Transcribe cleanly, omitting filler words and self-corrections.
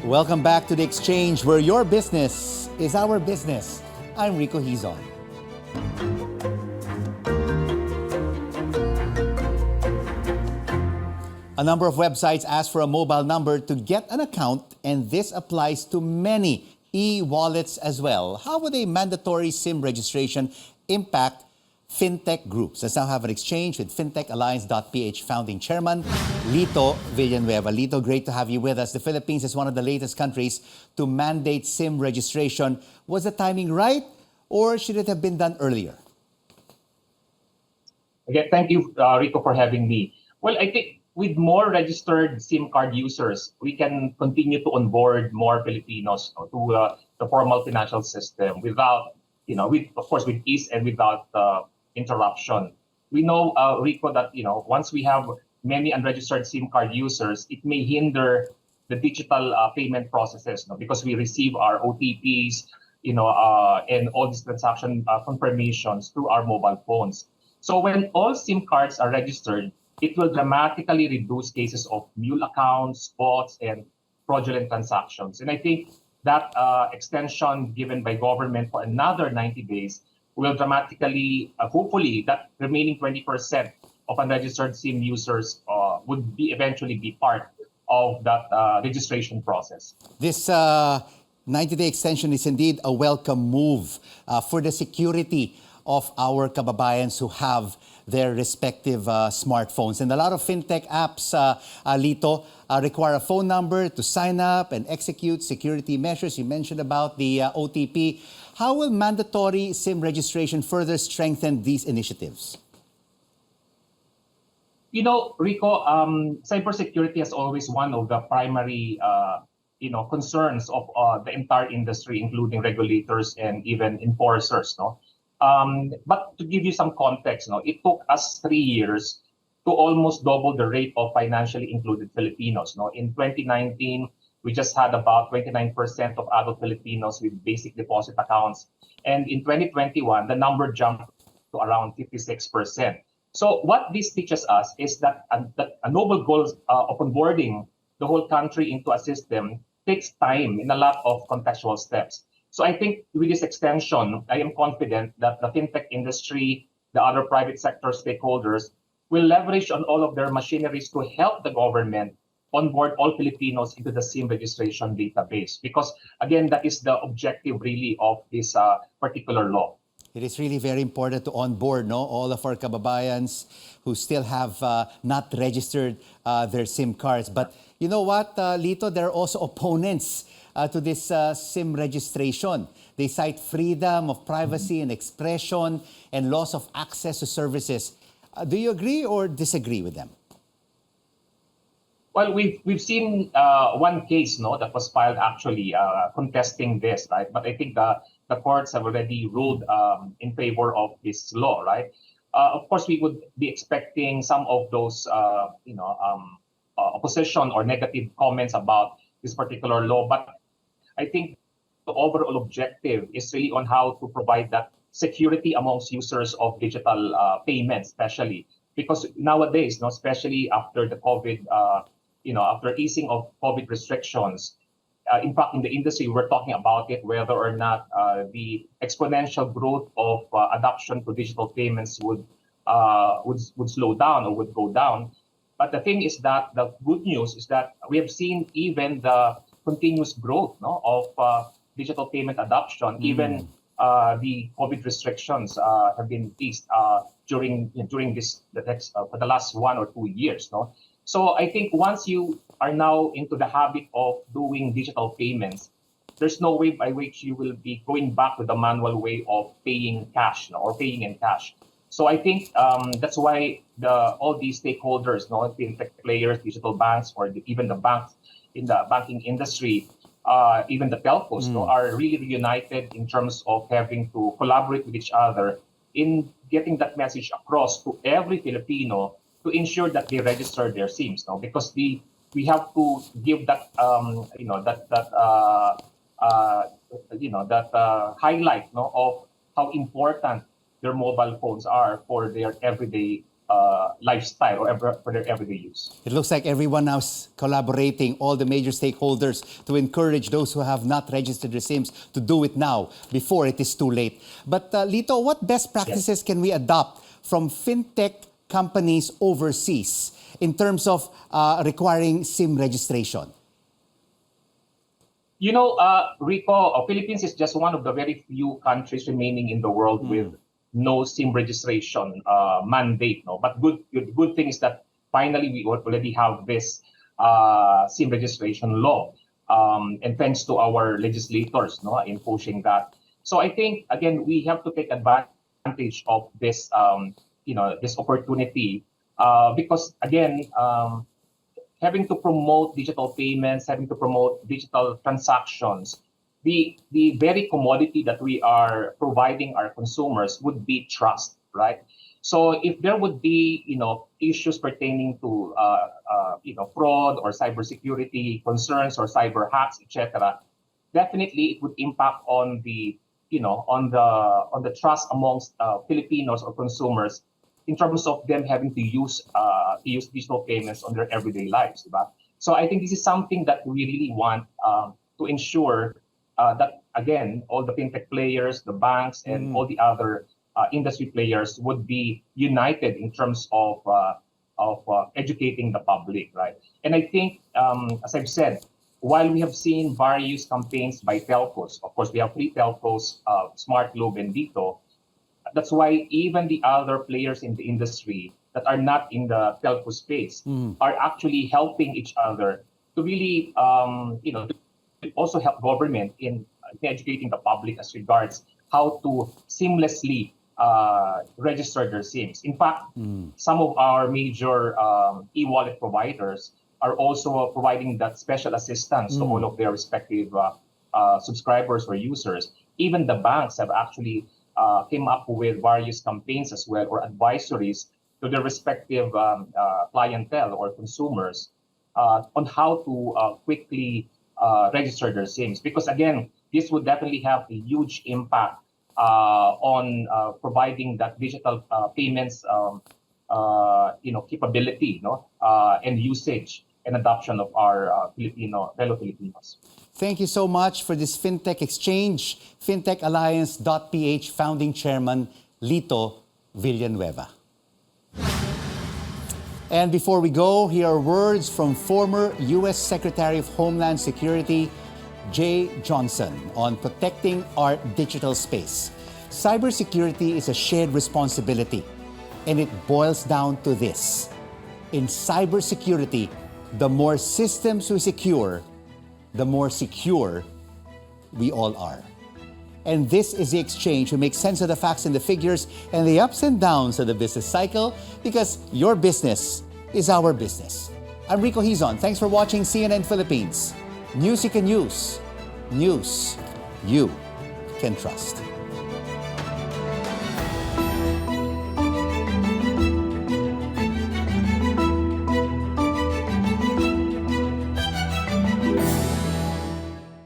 Welcome back to The Exchange, where your business is our business. I'm Rico Hizon. A number of websites ask for a mobile number to get an account, and this applies to many e-wallets as well. How would a mandatory SIM registration impact fintech groups? Let's now have an exchange with Fintech Alliance.PH founding chairman, Lito Villanueva. Lito, great to have you with us. The Philippines is one of the latest countries to mandate SIM registration. Was the timing right, or should it have been done earlier? Again, thank you, Rico, for having me. Well, I think with more registered SIM card users, we can continue to onboard more Filipinos to the formal financial system without, of course, with ease and without interruption. We know, Rico, that once we have many unregistered SIM card users, it may hinder the digital payment processes, because we receive our OTPs, and all these transaction confirmations through our mobile phones. So when all SIM cards are registered, it will dramatically reduce cases of mule accounts, bots, and fraudulent transactions. And I think that extension given by government for another 90 days will dramatically, hopefully, that remaining 20% of unregistered SIM users would eventually be part of that registration process. This 90-day extension is indeed a welcome move for the security of our kababayans who have their respective smartphones. And a lot of fintech apps, Lito, require a phone number to sign up and execute security measures. You mentioned about the OTP. How will mandatory SIM registration further strengthen these initiatives? Rico, cybersecurity is always one of the primary concerns of the entire industry, including regulators and even enforcers. But to give you some context, it took us 3 years to almost double the rate of financially included Filipinos. In 2019, we just had about 29% of adult Filipinos with basic deposit accounts. And in 2021, the number jumped to around 56%. So what this teaches us is that a noble goal of onboarding the whole country into a system takes time in a lot of contextual steps. So I think with this extension, I am confident that the fintech industry, the other private sector stakeholders will leverage on all of their machineries to help the government onboard all Filipinos into the SIM registration database. Because again, that is the objective really of this particular law. It is really very important to onboard all of our kababayans who still have not registered their SIM cards. But you know what, Lito, there are also opponents to this SIM registration. They cite freedom of privacy and expression and loss of access to services. Do you agree or disagree with them? Well, we've seen one case that was filed actually contesting this, right? But I think the courts have already ruled in favor of this law, right? Of course, we would be expecting some of those opposition or negative comments about this particular law, but I think the overall objective is really on how to provide that security amongst users of digital payments, especially because nowadays, especially after the COVID, after easing of COVID restrictions, in fact, in the industry, we're talking about it, whether or not the exponential growth of adoption to digital payments would slow down or would go down. But the thing is that the good news is that we have seen even the continuous growth of digital payment adoption, even the COVID restrictions have been eased during for the last 1 or 2 years. So I think once you are now into the habit of doing digital payments, there's no way by which you will be going back to the manual way of paying cash or paying in cash. So I think that's why all these stakeholders, fintech players, digital banks, or even the banks in the banking industry, even the telcos, are really united in terms of having to collaborate with each other in getting that message across to every Filipino to ensure that they register their SIMs. Because we have to give that highlight of how important their mobile phones are for their everyday lifestyle or for their everyday use. It looks like everyone now is collaborating, all the major stakeholders, to encourage those who have not registered their SIMs to do it now before it is too late. But Lito, what best practices can we adopt from fintech companies overseas in terms of requiring SIM registration? You know, Rico, Philippines is just one of the very few countries remaining in the world with no SIM registration mandate. No, but good thing is that finally we already have this SIM registration law, and thanks to our legislators, no, in pushing that. So I think again we have to take advantage of this, this opportunity, because again. Having to promote digital payments, having to promote digital transactions, the very commodity that we are providing our consumers would be trust, right? So if there would be, issues pertaining to, fraud or cybersecurity concerns or cyber hacks, etc., definitely it would impact on the, on the trust amongst Filipinos or consumers in terms of them having to use digital payments on their everyday lives, diba? So I think this is something that we really want to ensure that again all the fintech players, the banks, and all the other industry players would be united in terms of educating the public, right? And I think, as I've said, while we have seen various campaigns by telcos, of course we have three telcos, Smart, Globe, and Lito. That's why even the other players in the industry that are not in the telco space are actually helping each other to really, also help government in educating the public as regards how to seamlessly register their SIMs. In fact, some of our major e-wallet providers are also providing that special assistance to all of their respective subscribers or users. Even the banks have actually came up with various campaigns as well, or advisories to their respective clientele or consumers on how to quickly register their SIMs. Because again, this would definitely have a huge impact on providing that digital payments capability, and usage and adoption of our fellow Filipinos. Thank you so much for this FinTech Exchange. Fintech Alliance.PH founding chairman, Lito Villanueva. And before we go, here are words from former U.S. Secretary of Homeland Security, Jay Johnson, on protecting our digital space. Cybersecurity is a shared responsibility, and it boils down to this. In cybersecurity, the more systems we secure, the more secure we all are. And this is the exchange. We make sense of the facts and the figures and the ups and downs of the business cycle, because your business is our business. I'm Rico Hizon. Thanks for watching CNN Philippines. News you can use. News you can trust.